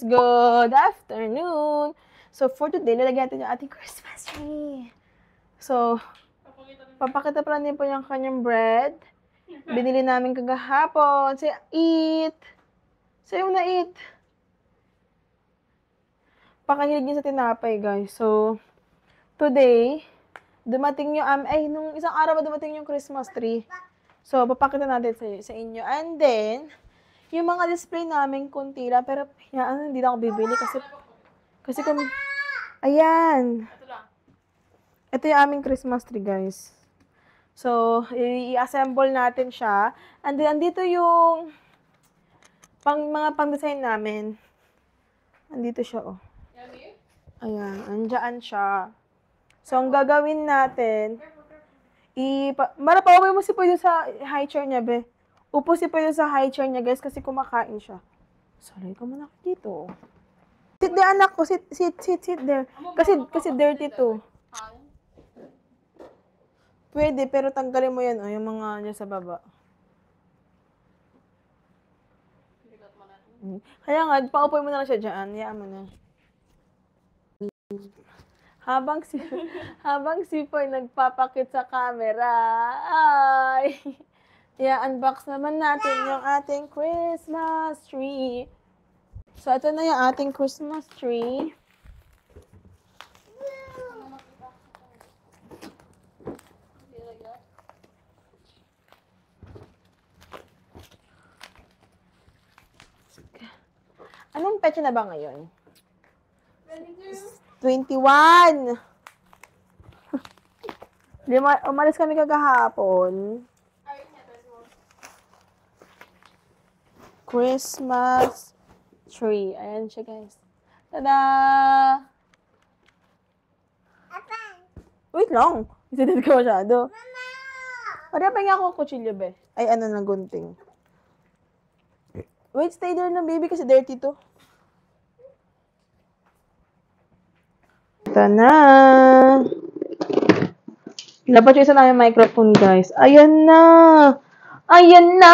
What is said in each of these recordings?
good afternoon. So, for today, lalagyan natin yung ating Christmas tree. So, papakita pala niya po yung kanyang bread. Binili namin kagahapon. Say, eat! Sayo na eat! Pakahilig niya sa tinapay, guys. So, today, dumating yung, nung isang araw dumating yung Christmas tree. So, papakita natin sa inyo. And then, yung mga display namin, kunti lang. Pero, hindi na ako bibili kasi kung, ayan. Ito yung aming Christmas tree, guys. So, i-assemble natin siya. And then, andito yung mga pang-design namin. Andito siya, oh. Ayan, andyan siya. So, ang gagawin natin, pauwi mo si Poy sa high chair niya, be. Upo si Poy sa high chair niya, guys, kasi kumakain siya. Sorry, ka muna dito. Sit there, anak ko. Sit there. Kasi dirty to. Pwede, pero tanggalin mo yan, oh, yung mga niya sa baba. Kaya nga, paupoy mo na lang siya dyan. Hayaan mo na. Habang si Poy nagpapakit sa camera, ay, i-unbox naman natin yung ating Christmas tree. So, ito na yung ating Christmas tree. Anong petsa na ba ngayon? 21! Umalis kami kagahapon. Christmas tree. Ayan siya, guys. Tada! Wait lang. Isidid ka masyado. Mama! Pwede nga ako kutsilyo, be. Ay, ng gunting. Wait, stay there na, baby, kasi dirty to. Ito na. Dapat yung isa namin microphone, guys. Ayan na! Ayan na!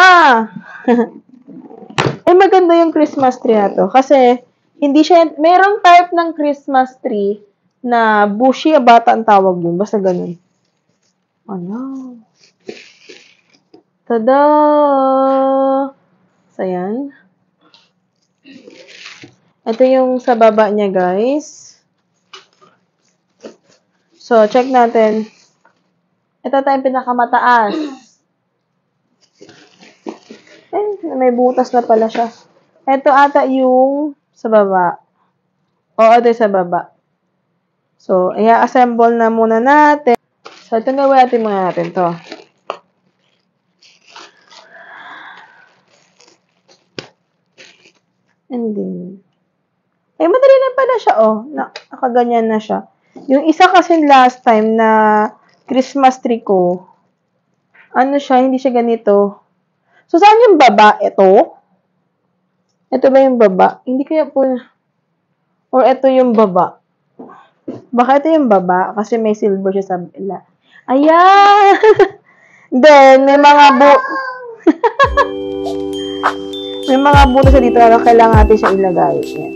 Ay, maganda yung Christmas tree na to. Kasi, hindi siya, merong type ng Christmas tree na bushy bata ang tawag dun. Basta ganun. Ano? Tada! So, ayan. Ito yung sa baba niya, guys. So, check natin. Ito tayong pinakamataas. May butas na pala siya. Ito ata yung sa baba. Oo, ito yung sa baba. So, i-assemble na muna natin. So, ito gawin muna natin to. And then, madali na pala siya, oh. Nakaganyan na siya. Yung isa kasi last time na Christmas tree ko, hindi siya ganito. So, saan yung baba? Ito? Ito ba yung baba? Hindi kaya po, or ito yung baba? Baka ito yung baba, kasi may silver siya sa bila. Ayan! Then, may mga butas siya dito na kailangan natin siya ilagay. Ayan.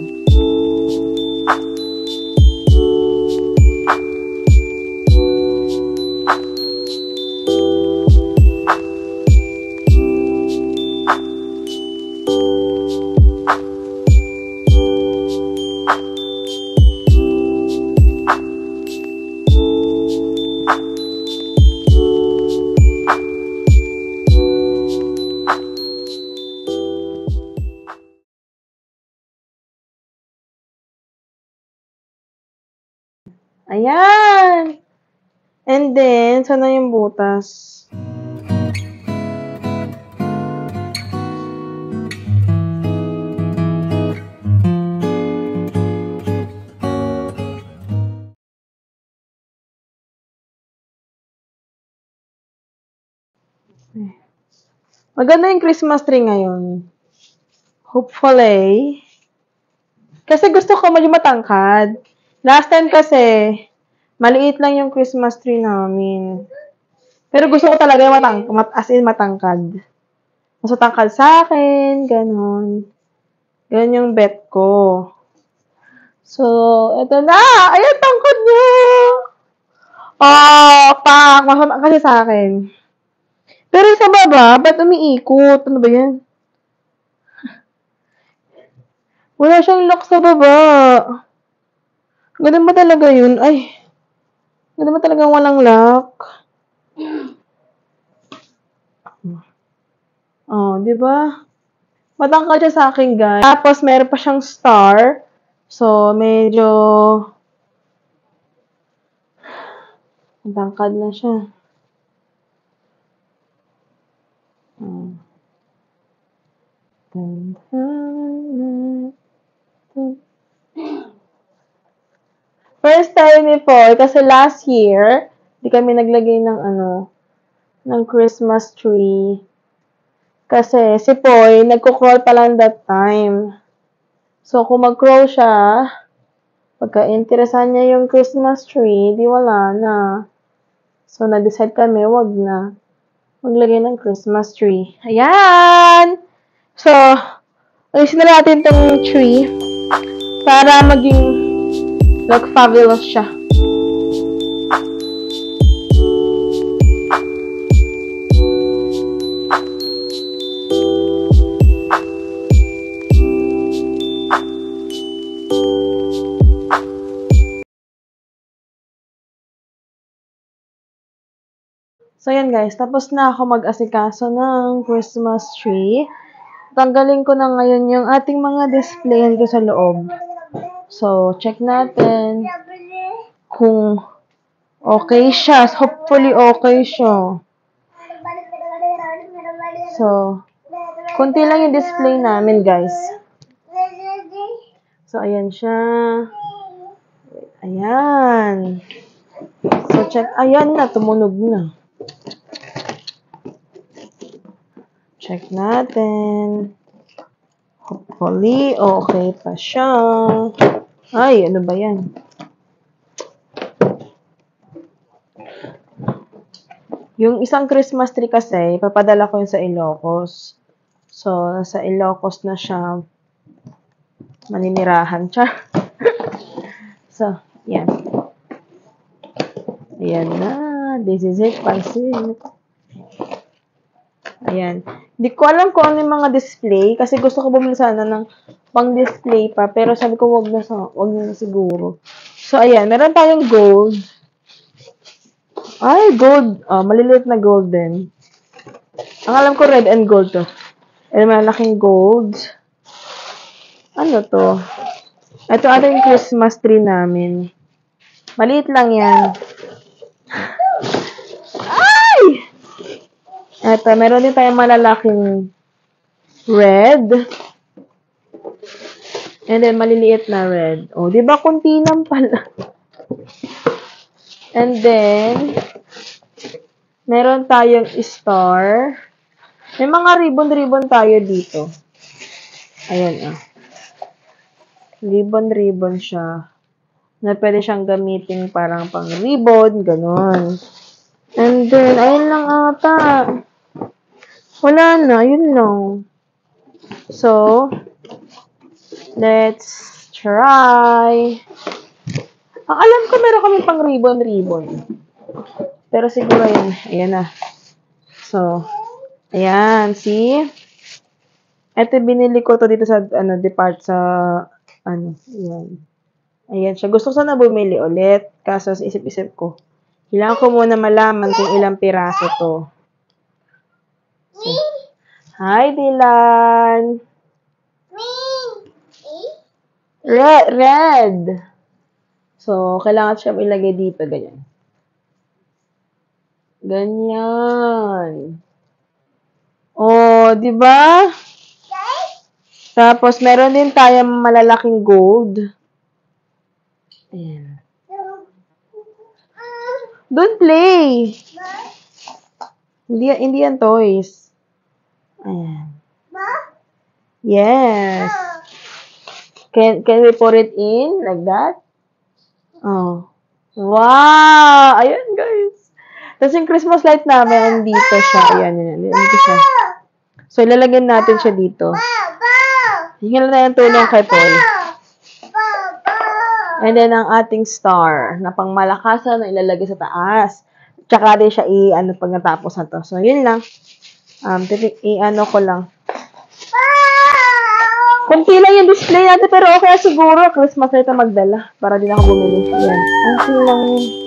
Ayan! And then, sana yung butas? Maganda yung Christmas tree ngayon. Hopefully. Kasi gusto ko medyo matangkad. Last time kasi, maliit lang yung Christmas tree namin. Pero gusto ko talaga yung matangkad. Mas matangkad sa akin, ganon. Yan yung bet ko. So, eto na! Ayan, tangkod niya! Oh, pak! Masama kasi sa akin. Pero sa baba, ba't umiikot? Ano ba yan? Wala siyang lock sa baba. Ganun ba talaga yun? Ay, ganun ba talagang walang lock? Oh, di ba? Matangkad siya sa akin, guys. Tapos, meron pa siyang star. So, medyo matangkad na siya. First time ni Paul, kasi last year, di kami naglagay ng ng Christmas tree. Kasi si Paul, nagko-crawl pa lang that time. So, kung mag-crawl siya, pagka-interesan niya yung Christmas tree, di wala na. So, nag-decide kami, wag na maglagay ng Christmas tree. Ayan! So, ayusin na natin tong tree para maging look fabulous siya. So, yan guys. Tapos na ako mag-asikaso ng Christmas tree. Tanggalin ko na ngayon yung ating mga display dito sa loob. So, check natin kung okay siya. Hopefully, okay siya. So, konti lang yung display namin, guys. So, ayan siya. Ayan. So, check. Ayan na. Tumunog na. Check natin. Hopefully, okay pa siya. Ay, ano ba yan? Yung isang Christmas tree kasi, papadala ko yun sa Ilocos. So, sa Ilocos na siya maninirahan siya. So, yan. Ayan na. This is it. Pansin. Ayan. Hindi ko alam kung ano yung mga display kasi gusto ko bumili sana ng pang-display pa pero sabi ko wag na siguro. So, ayan. Meron tayong gold. Ay, gold. Oh, maliliit na gold din. Ang alam ko red and gold to. Ayan, malaking gold. Ano to? Ito ating Christmas tree namin. Maliit lang yan. Ay! Ito, meron din tayong malalaking red. And then, maliliit na red. O, di ba kunti lang pala? And then, meron tayong star. May mga ribbon-ribbon tayo dito. Ayan, ah. Ribbon-ribbon siya. Na pwede siyang gamitin parang pang ribbon, ganun. And then, ayun lang ata. Wala na, yun lang. So, let's try. Ang alam ko meron kami pang ribbon-ribbon. Pero siguro yun, ayan na. So, ayan, see? Ito, binili ko to dito sa, ayan. Ayan siya. Gusto ko sana bumili ulit. Kaso, isip-isip ko. Kailangan ko muna malaman kung ilang piraso to. So, hi, Dylan! Red! So, kailangan siya ilagay dito, ganyan. Ganyan. Oh, di ba? Tapos, meron din tayong malalaking gold. Ayan. Don't play! Hindi yan toys. Ayan. Yes. Can we put it in like that? Oh. Wow! Ayan, guys. Tapos yung Christmas light namin, dito siya. Ayan. Dito siya. So, ilalagyan natin siya dito. Hingi na yung tulong kay Paul. And then, ang ating star na pang malakasan na ilalagay sa taas. Tsaka rin siya pag natapos na to. So, yun lang. Ko lang. Kunti lang yung display natin, pero okay siguro. Christmas na ito magdala. Para din ako bumili. Yan. Ang lang yun.